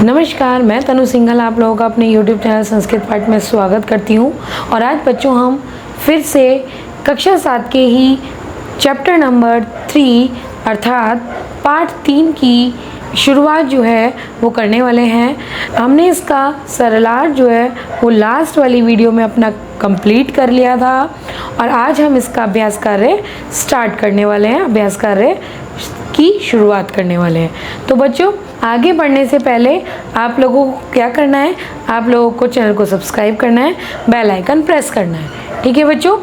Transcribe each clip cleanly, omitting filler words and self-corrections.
नमस्कार, मैं तनु सिंघल आप लोगों का अपने YouTube चैनल संस्कृत पाठ में स्वागत करती हूँ। और आज बच्चों हम फिर से कक्षा 7 के ही चैप्टर नंबर 3 अर्थात पाठ 3 की शुरुआत जो है वो करने वाले हैं। हमने इसका सरलार्थ जो है वो लास्ट वाली वीडियो में अपना कंप्लीट कर लिया था और आज हम इसका अभ्यास कार्य स्टार्ट करने वाले हैं, अभ्यास कार्य की शुरुआत करने वाले हैं। तो बच्चों आगे बढ़ने से पहले आप लोगों को क्या करना है, आप लोगों को चैनल को सब्सक्राइब करना है, बेल आइकन प्रेस करना है। ठीक है बच्चों,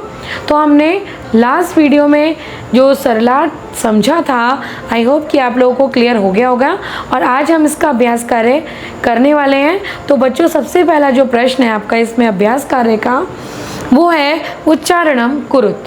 तो हमने लास्ट वीडियो में जो सरलार्थ समझा था, आई होप कि आप लोगों को क्लियर हो गया होगा और आज हम इसका अभ्यास कार्य करने वाले हैं। तो बच्चों सबसे पहला जो प्रश्न है आपका इसमें अभ्यास कार्य का वो है उच्चारणम कुरुत।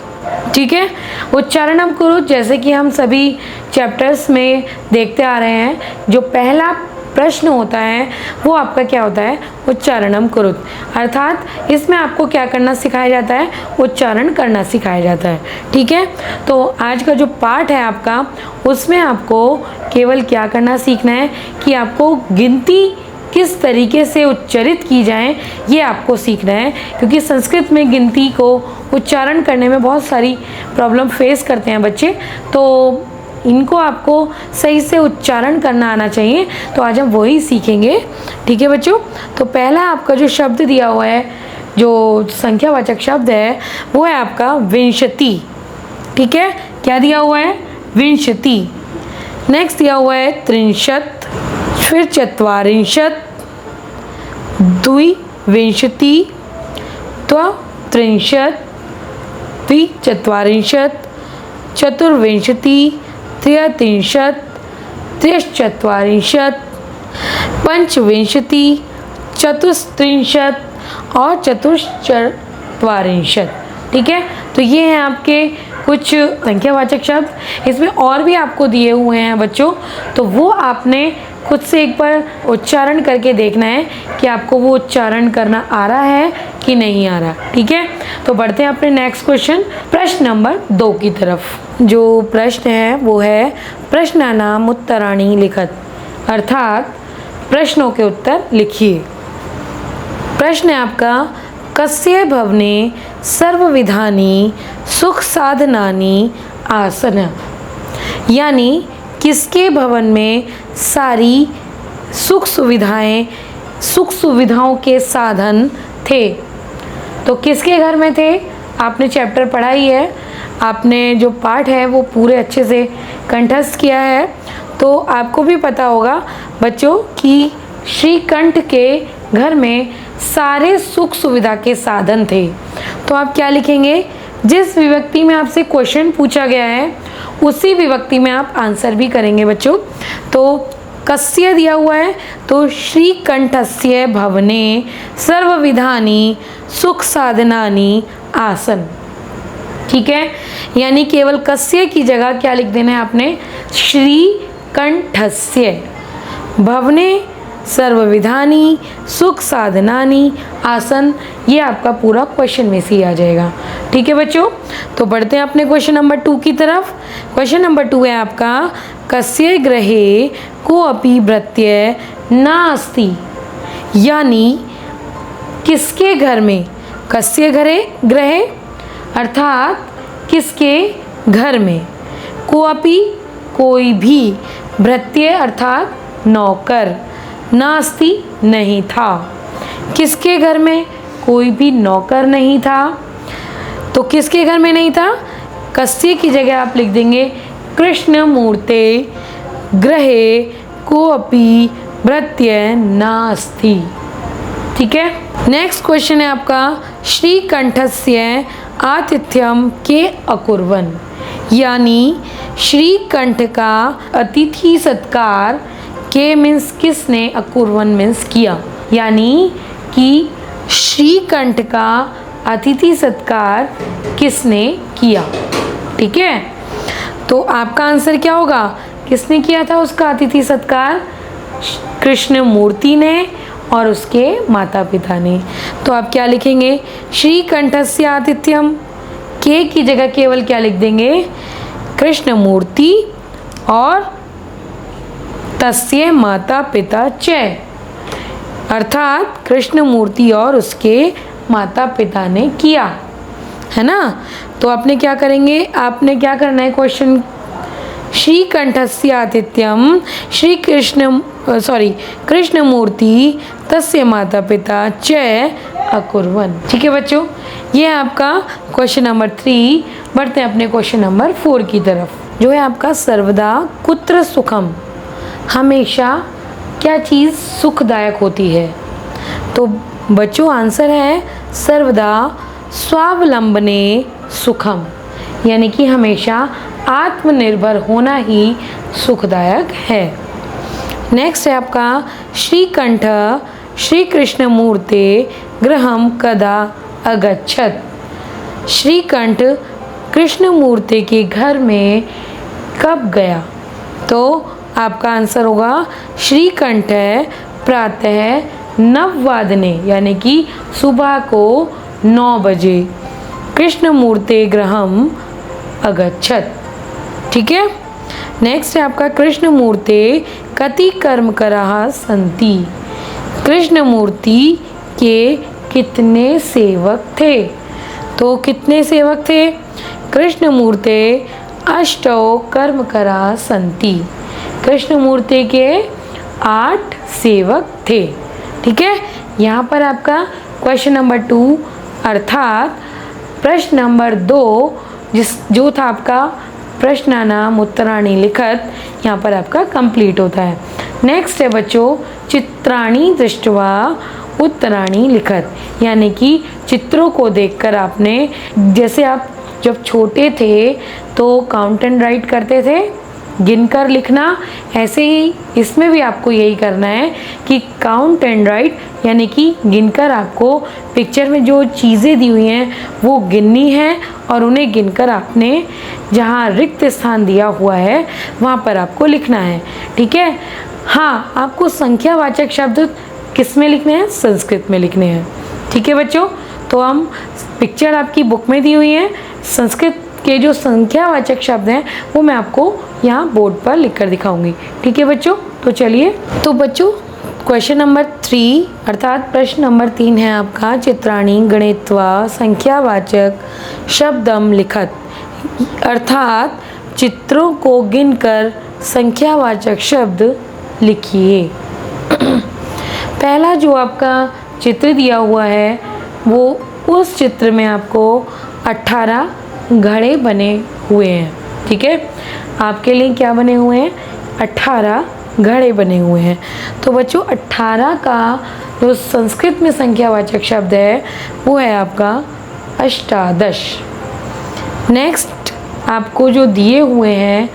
ठीक है, उच्चारणम कुरुत जैसे कि हम सभी चैप्टर्स में देखते आ रहे हैं, जो पहला प्रश्न होता है वो आपका क्या होता है, उच्चारणम कुरुत। अर्थात इसमें आपको क्या करना सिखाया जाता है, उच्चारण करना सिखाया जाता है। ठीक है, तो आज का जो पाठ है आपका उसमें आपको केवल क्या करना सीखना है कि आपको गिनती किस तरीके से उच्चारित की जाए ये आपको सीखना है, क्योंकि संस्कृत में गिनती को उच्चारण करने में बहुत सारी प्रॉब्लम फेस करते हैं बच्चे, तो इनको आपको सही से उच्चारण करना आना चाहिए। तो आज हम वही सीखेंगे। ठीक है बच्चों, तो पहला आपका जो शब्द दिया हुआ है, जो संख्यावाचक शब्द है वो है आपका विंशति। ठीक है, क्या दिया हुआ है, विंशति। नेक्स्ट दिया हुआ है त्रिंशत्, फिर चत्वारिंशत्, द्विविंशति, त्रिंशत्, द्विचत्वारिंशत्, चतुर्विंशति, त्रयस्त्रिंशत्, त्रयश्चत्वारिंशत्, पंचविंशति, चतुस्त्रिंशत् और चतुश्चत्वारिंशत्। ठीक है, तो ये हैं आपके कुछ संख्यावाचक शब्द। इसमें और भी आपको दिए हुए हैं बच्चों, तो वो आपने खुद से एक बार उच्चारण करके देखना है कि आपको वो उच्चारण करना आ रहा है कि नहीं आ रहा। ठीक है, तो बढ़ते हैं अपने नेक्स्ट क्वेश्चन, प्रश्न नंबर 2 की तरफ। जो प्रश्न है वो है प्रश्नानाम उत्तराणि लिखत, अर्थात प्रश्नों के उत्तर लिखिए। प्रश्न है आपका कस्य भवने सर्वविधानि सुख साधनानि आसन, यानी किसके भवन में सारी सुख सुविधाओं के साधन थे। तो किसके घर में थे, आपने चैप्टर पढ़ा ही है, आपने जो पाठ है वो पूरे अच्छे से कंठस्थ किया है, तो आपको भी पता होगा बच्चों कि श्रीकंठ के घर में सारे सुख सुविधा के साधन थे। तो आप क्या लिखेंगे, जिस विभक्ति में आपसे क्वेश्चन पूछा गया है उसी विभक्ति में आप आंसर भी करेंगे बच्चों। तो कस्य दिया हुआ है तो श्रीकंठस्य भवने सर्वविधानि सुख साधनानि आसन। ठीक है, यानी केवल कस्य की जगह क्या लिख देना है आपने, श्रीकंठस्य भवने सर्वविधानि सुख साधनानि आसन, ये आपका पूरा क्वेश्चन में से ही आ जाएगा। ठीक है बच्चों, तो बढ़ते हैं अपने क्वेश्चन नंबर 2 की तरफ। क्वेश्चन नंबर 2 है आपका कस्य गृहे कोऽपि भृत्य नास्ति, यानी किसके घर में, कस्य गृहे अर्थात किसके घर में, कोऽपि कोई भी, भृत्य अर्थात नौकर, नास्ति नहीं था, किसके घर में कोई भी नौकर नहीं था। तो किसके घर में नहीं था, कस्य की जगह आप लिख देंगे कृष्ण मूर्ते गृहे कोऽपि भृत्य नास्ति। ठीक है, नेक्स्ट क्वेश्चन है आपका श्रीकंठस्य आतिथ्यम के अकुर्वन्, यानी श्रीकंठ का अतिथि सत्कार के मीन्स किसने, अकुर्वन् मीन्स किया, यानी कि श्रीकंठ का अतिथि सत्कार किसने किया। ठीक है, तो आपका आंसर क्या होगा, किसने किया था उसका अतिथि सत्कार, कृष्ण मूर्ति ने और उसके माता पिता ने। तो आप क्या लिखेंगे, श्रीकंठस्य आतिथ्यम, के की जगह केवल क्या लिख देंगे, कृष्ण मूर्ति और तस्य माता पिता च। अर्थात कृष्ण मूर्ति और उसके माता पिता ने किया, है ना। तो आपने क्या करेंगे, आपने क्या करना है क्वेश्चन, श्रीकंठस्य आतिथ्यम श्री कृष्ण मूर्ति तस्य माता पिता च अकुर्वन्। ठीक है बच्चों, ये है आपका क्वेश्चन नंबर 3। बढ़ते हैं अपने क्वेश्चन नंबर 4 की तरफ, जो है आपका सर्वदा कुत्र सुखम, हमेशा क्या चीज़ सुखदायक होती है। तो बच्चों आंसर है सर्वदा स्वावलंबने सुखम, यानी कि हमेशा आत्मनिर्भर होना ही सुखदायक है। नेक्स्ट है आपका श्रीकंठ श्री कृष्ण मूर्ते गृहम कदा अगच्छत। श्रीकंठ कृष्ण मूर्ति के घर में कब गया। तो आपका आंसर होगा श्रीकंठ प्रातः 9 वादने, यानी कि सुबह को 9 बजे कृष्ण मूर्ति गृहम अगच्छत। ठीक है। नेक्स्ट है आपका कृष्ण मूर्ति कति कर्म कराः सन्ति। कृष्ण मूर्ति के कितने सेवक थे। तो कितने सेवक थे, कृष्ण मूर्ति अष्टौ कर्म कराः सन्ति। कृष्ण मूर्ति के 8 सेवक थे। ठीक है। यहाँ पर आपका क्वेश्चन नंबर 2 अर्थात प्रश्न नंबर 2 जो था आपका प्रश्नानाम उत्तराणी लिखत, यहाँ पर आपका कंप्लीट होता है। नेक्स्ट है बच्चों चित्राणी दृष्ट्वा उत्तराणी लिखत, यानी कि चित्रों को देखकर आपने, जैसे आप जब छोटे थे तो काउंट एंड राइट करते थे, गिनकर लिखना, ऐसे ही इसमें भी आपको यही करना है कि काउंट एंड राइट, यानी कि गिनकर आपको पिक्चर में जो चीज़ें दी हुई हैं वो गिननी है और उन्हें गिनकर आपने जहाँ रिक्त स्थान दिया हुआ है वहाँ पर आपको लिखना है। ठीक है। हाँ, आपको संख्यावाचक शब्द किस में लिखने हैं, संस्कृत में लिखने हैं। ठीक है बच्चों, तो हम पिक्चर आपकी बुक में दी हुई है, संस्कृत के जो संख्यावाचक शब्द हैं वो मैं आपको यहाँ बोर्ड पर लिख कर दिखाऊंगी। ठीक है बच्चों, तो चलिए। तो बच्चों क्वेश्चन नंबर 3 अर्थात प्रश्न नंबर 3 है आपका चित्राणी गणित्वा संख्यावाचक शब्दम लिखत, अर्थात चित्रों को गिनकर संख्यावाचक शब्द लिखिए। पहला जो आपका चित्र दिया हुआ है वो उस चित्र में आपको 18 घड़े बने हुए हैं। ठीक है, आपके लिए क्या बने हुए हैं, 18 घड़े बने हुए हैं। तो बच्चों 18 का जो संस्कृत में संख्यावाचक शब्द है वो है आपका अष्टादश। नेक्स्ट आपको जो दिए हुए हैं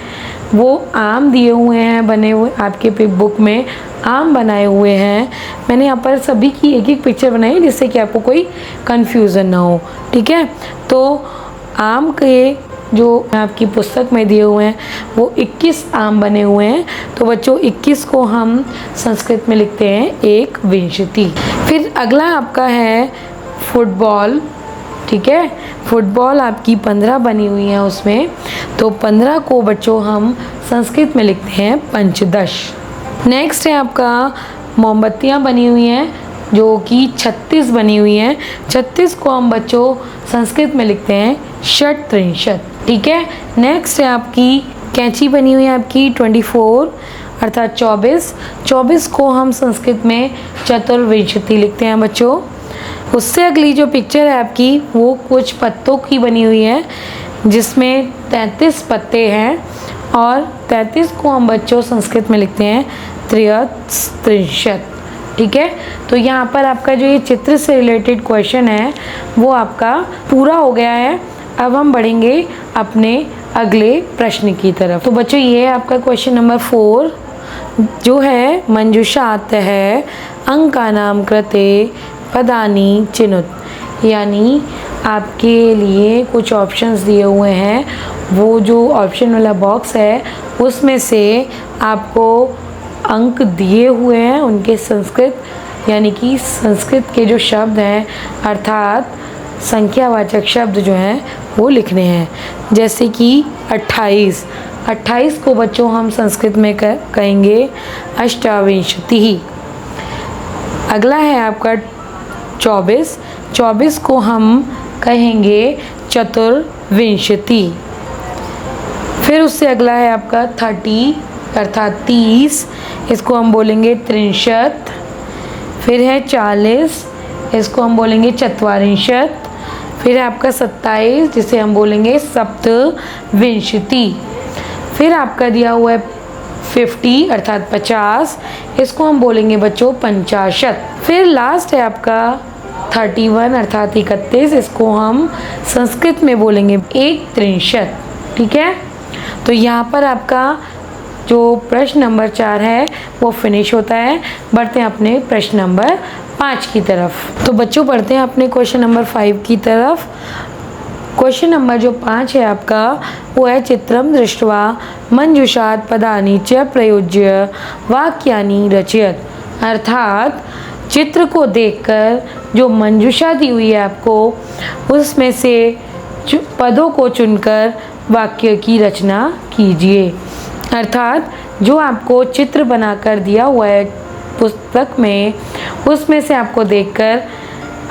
वो आम दिए हुए हैं, बने हुए आपके बुक में आम बनाए हुए हैं। मैंने यहाँ पर सभी की एक एक पिक्चर बनाई है जिससे कि आपको कोई कन्फ्यूज़न ना हो। ठीक है, तो आम के जो आपकी पुस्तक में दिए हुए हैं वो 21 आम बने हुए हैं। तो बच्चों 21 को हम संस्कृत में लिखते हैं एक विंशति। फिर अगला आपका है फुटबॉल। ठीक है, फुटबॉल आपकी 15 बनी हुई है उसमें, तो 15 को बच्चों हम संस्कृत में लिखते हैं पंचदश। नेक्स्ट है आपका मोमबत्तियाँ बनी हुई हैं जो कि 36 बनी हुई हैं, 36 को हम बच्चों संस्कृत में लिखते हैं षट्त्रिंशत्। ठीक है, नेक्स्ट है आपकी कैंची बनी हुई है आपकी 24 अर्थात 24, 24 को हम संस्कृत में चतुर्विंशति लिखते हैं बच्चों। उससे अगली जो पिक्चर है आपकी वो कुछ पत्तों की बनी हुई है जिसमें 33 पत्ते हैं और 33 को हम बच्चों संस्कृत में लिखते हैं त्रयस्त्रिंशत्। ठीक है, तो यहाँ पर आपका जो ये चित्र से रिलेटेड क्वेश्चन है वो आपका पूरा हो गया है। अब हम बढ़ेंगे अपने अगले प्रश्न की तरफ। तो बच्चों ये है आपका क्वेश्चन नंबर 4 जो है मंजुषात है अंकानाम कृते पदानी चिनुत, यानी आपके लिए कुछ ऑप्शंस दिए हुए हैं, वो जो ऑप्शन वाला बॉक्स है उसमें से आपको अंक दिए हुए हैं उनके संस्कृत, यानी कि संस्कृत के जो शब्द हैं अर्थात संख्यावाचक शब्द जो हैं वो लिखने हैं। जैसे कि 28 को बच्चों हम संस्कृत में कहेंगे अष्टाविंशति। अगला है आपका 24, 24 को हम कहेंगे चतुर्विंशति। फिर उससे अगला है आपका 30 अर्थात 30, इसको हम बोलेंगे त्रिंशत। फिर है 40, इसको हम बोलेंगे चत्वारिंशत। फिर है आपका 27, जिसे हम बोलेंगे सप्तविंशति। फिर आपका दिया हुआ है 50 अर्थात 50, इसको हम बोलेंगे बच्चों पंचाशत। फिर लास्ट है आपका 31 अर्थात 31, इसको हम संस्कृत में बोलेंगे एक त्रिंशत। ठीक है, तो यहाँ पर आपका जो प्रश्न नंबर 4 है वो फिनिश होता है। बढ़ते हैं अपने प्रश्न नंबर 5 की तरफ। तो बच्चों बढ़ते हैं अपने क्वेश्चन नंबर 5 की तरफ। क्वेश्चन नंबर जो 5 है आपका वो है चित्रम दृष्ट्वा मंजुषात् पदानि च प्रयुज्य वाक्यानि रचयत। अर्थात चित्र को देखकर जो मंजुषा दी हुई है आपको, उसमें से पदों को चुनकर वाक्य की रचना कीजिए। अर्थात जो आपको चित्र बनाकर दिया हुआ है पुस्तक में, उसमें से आपको देखकर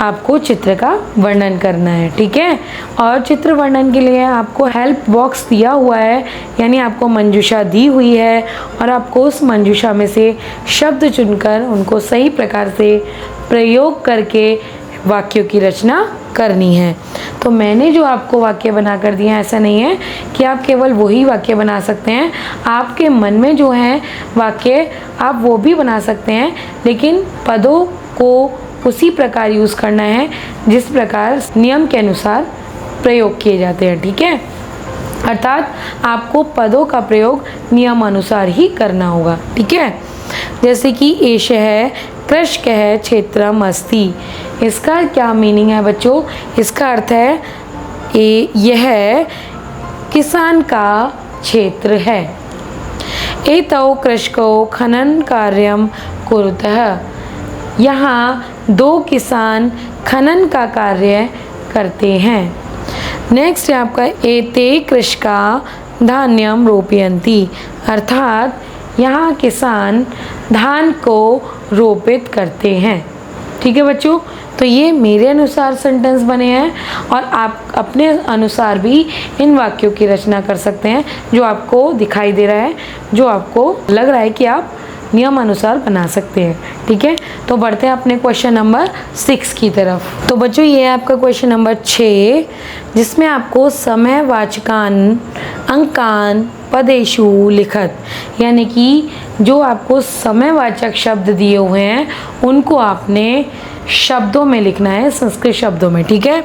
आपको चित्र का वर्णन करना है। ठीक है, और चित्र वर्णन के लिए आपको हेल्प बॉक्स दिया हुआ है, यानी आपको मंजुषा दी हुई है और आपको उस मंजुषा में से शब्द चुनकर उनको सही प्रकार से प्रयोग करके वाक्यों की रचना करनी है। तो मैंने जो आपको वाक्य बना कर दिए हैं, ऐसा नहीं है कि आप केवल वही वाक्य बना सकते हैं। आपके मन में जो है वाक्य आप वो भी बना सकते हैं, लेकिन पदों को उसी प्रकार यूज़ करना है जिस प्रकार नियम के अनुसार प्रयोग किए जाते हैं। ठीक है, अर्थात आपको पदों का प्रयोग नियम अनुसार ही करना होगा। ठीक है, जैसे कि एष है कृषक है क्षेत्रम अस्ति। इसका क्या मीनिंग है बच्चों? इसका अर्थ है यह किसान का क्षेत्र है। एतौ कृषको खनन कार्यम कुरुतः। यहाँ 2 किसान खनन का कार्य करते हैं। नेक्स्ट है आपका एते कृषका धान्यम रोपयन्ति। अर्थात यहाँ किसान धान को रोपित करते हैं। ठीक है बच्चों, तो ये मेरे अनुसार सेंटेंस बने हैं और आप अपने अनुसार भी इन वाक्यों की रचना कर सकते हैं, जो आपको दिखाई दे रहा है, जो आपको लग रहा है कि आप नियम अनुसार बना सकते हैं। ठीक है, तो बढ़ते हैं अपने क्वेश्चन नंबर 6 की तरफ। तो बच्चों ये है आपका क्वेश्चन नंबर 6, जिसमें आपको समयवाचकान अंकान पदेषु लिखत, यानी कि जो आपको समयवाचक शब्द दिए हुए हैं उनको आपने शब्दों में लिखना है, संस्कृत शब्दों में। ठीक है,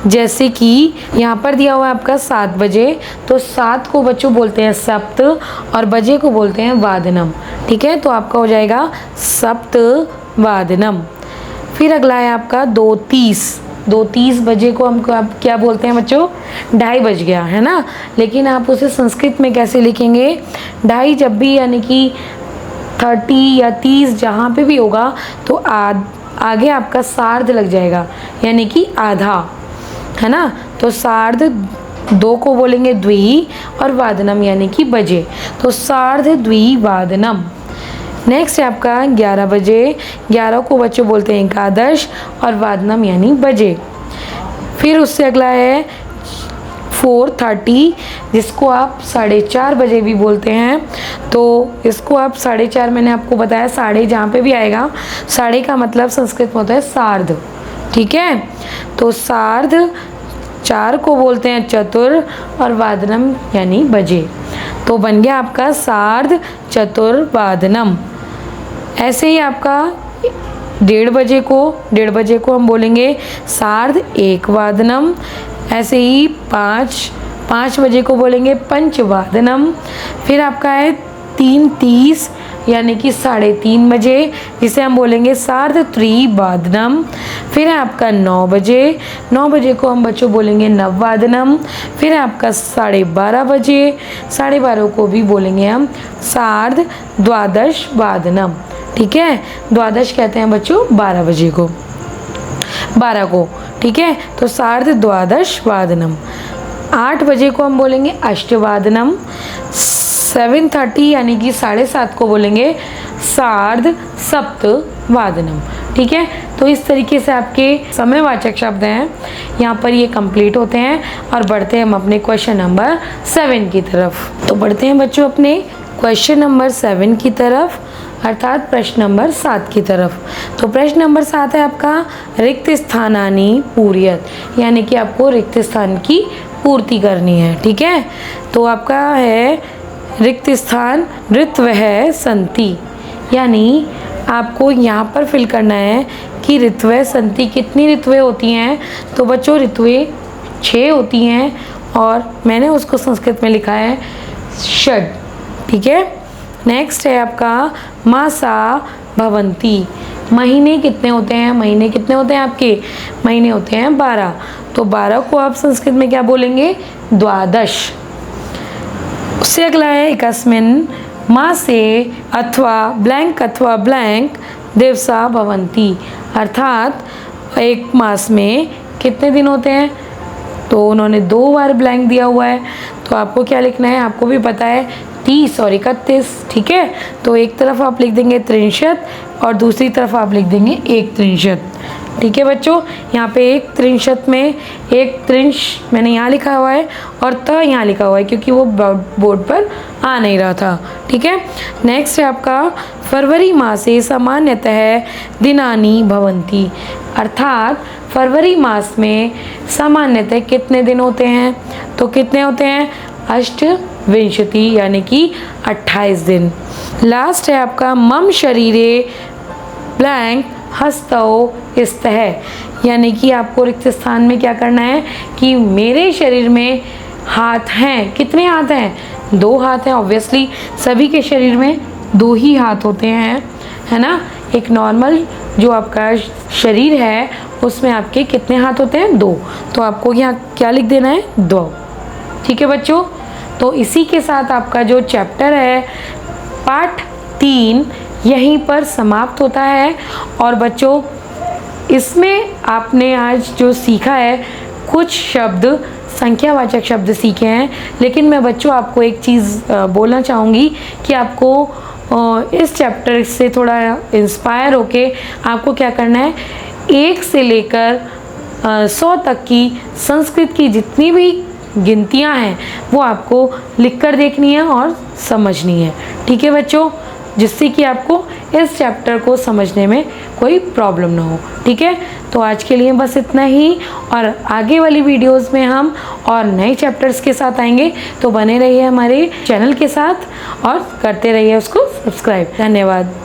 जैसे कि यहाँ पर दिया हुआ है आपका 7 बजे, तो 7 को बच्चों बोलते हैं सप्त और बजे को बोलते हैं वादनम। ठीक है, तो आपका हो जाएगा सप्त वादनम। फिर अगला है आपका 2:30 बजे को हमको आप क्या बोलते हैं बच्चों? 2:30 बज गया, है ना। लेकिन आप उसे संस्कृत में कैसे लिखेंगे? 2:30 जब भी यानी कि 30 या 30 जहाँ पे भी होगा तो आगे आपका सार्ध लग जाएगा, यानी कि आधा, है ना। तो सार्ध 2 को बोलेंगे द्वि और वादनम यानी कि बजे, तो सार्ध द्वि वादनम। नेक्स्ट है आपका 11 बजे, 11 को बच्चों बोलते हैं एकादश और वादनम यानी बजे। फिर उससे अगला है 4:30, जिसको आप 4:30 बजे भी बोलते हैं। तो इसको आप 4:30, मैंने आपको बताया साढ़े जहाँ पे भी आएगा, साढ़े का मतलब संस्कृत में होता है सार्ध। ठीक है, तो सार्ध 4 को बोलते हैं चतुर और वादनम यानी बजे, तो बन गया आपका सार्ध चतुर्वादनम। ऐसे ही आपका 1:30 बजे को हम बोलेंगे सार्ध एक वादनम। ऐसे ही 5 बजे को बोलेंगे पंचवादनम। फिर आपका है 3:30 यानी कि 3:30 बजे, जिसे हम बोलेंगे सार्ध त्रिवादनम। फिर है आपका 9 बजे को हम बच्चों बोलेंगे नववादनम। फिर है आपका 12:30 बजे, 12:30 को भी बोलेंगे हम सार्ध द्वादश वादनम। ठीक है, द्वादश कहते हैं बच्चों 12 बजे को, 12 को। ठीक है, तो सार्ध द्वादश वादनम। 8 बजे को हम बोलेंगे अष्टवादनम। 7:30 यानी कि 7:30 को बोलेंगे सार्ध सप्त वादनम। ठीक है, तो इस तरीके से आपके समयवाचक शब्द हैं यहाँ पर ये कंप्लीट होते हैं। और बढ़ते हैं हम अपने क्वेश्चन नंबर 7 की तरफ। तो बढ़ते हैं बच्चों अपने क्वेश्चन नंबर 7 की तरफ, अर्थात प्रश्न नंबर 7 की तरफ। तो प्रश्न नंबर 7 है आपका रिक्त स्थानानि पूर्यत, यानी कि आपको रिक्त स्थान की पूर्ति करनी है। ठीक है, तो आपका है रिक्त स्थान ऋत्वः सन्ति, यानी आपको यहाँ पर फिल करना है कि ऋत्वः सन्ति कितनी ऋत्वें होती हैं। तो बच्चों ऋत्वें 6 होती हैं और मैंने उसको संस्कृत में लिखा है षड्। ठीक है, नेक्स्ट है आपका मासा भवन्ति, महीने कितने होते हैं, महीने कितने होते हैं आपके, महीने होते हैं 12। तो 12 को आप संस्कृत में क्या बोलेंगे, द्वादश। उससे अगला है एकस्मिन् मासे अथवा ब्लैंक दिवसा भवन्ति, अर्थात एक मास में कितने दिन होते हैं। तो उन्होंने 2 बार ब्लैंक दिया हुआ है, तो आपको क्या लिखना है, आपको भी पता है 30 और 31। ठीक है, तो एक तरफ आप लिख देंगे 63 और दूसरी तरफ आप लिख देंगे 163। ठीक है बच्चों, यहाँ पे 163 में 1 मैंने यहाँ लिखा हुआ है और त यहाँ लिखा हुआ है क्योंकि वो बोर्ड पर आ नहीं रहा था। ठीक है, नेक्स्ट है आपका फरवरी मासे सामान्यतः दिनानि भवन्ति, अर्थात फरवरी मास में सामान्यतः कितने दिन होते हैं। तो कितने होते हैं, अष्टविंशति, यानी कि 28 दिन। लास्ट है आपका मम शरीरे ब्लैंक हस्तौ स्तः, यानी कि आपको रिक्त स्थान में क्या करना है कि मेरे शरीर में हाथ हैं। कितने हाथ हैं, 2 हाथ हैं। ऑब्वियसली सभी के शरीर में 2 ही हाथ होते हैं, है ना। एक नॉर्मल जो आपका शरीर है उसमें आपके कितने हाथ होते हैं, 2। तो आपको यहाँ क्या लिख देना है, 2। ठीक है बच्चों, तो इसी के साथ आपका जो चैप्टर है पाठ 3 यहीं पर समाप्त होता है। और बच्चों इसमें आपने आज जो सीखा है, कुछ शब्द संख्यावाचक शब्द सीखे हैं, लेकिन मैं बच्चों आपको एक चीज़ बोलना चाहूँगी कि आपको इस चैप्टर से थोड़ा इंस्पायर होके आपको क्या करना है, 1 से लेकर 100 तक की संस्कृत की जितनी भी गिनतियाँ हैं वो आपको लिख कर देखनी है और समझनी है। ठीक है बच्चों, जिससे कि आपको इस चैप्टर को समझने में कोई प्रॉब्लम ना हो। ठीक है, तो आज के लिए बस इतना ही, और आगे वाली वीडियोस में हम और नए चैप्टर्स के साथ आएंगे। तो बने रहिए हमारे चैनल के साथ और करते रहिए उसको सब्सक्राइब। धन्यवाद।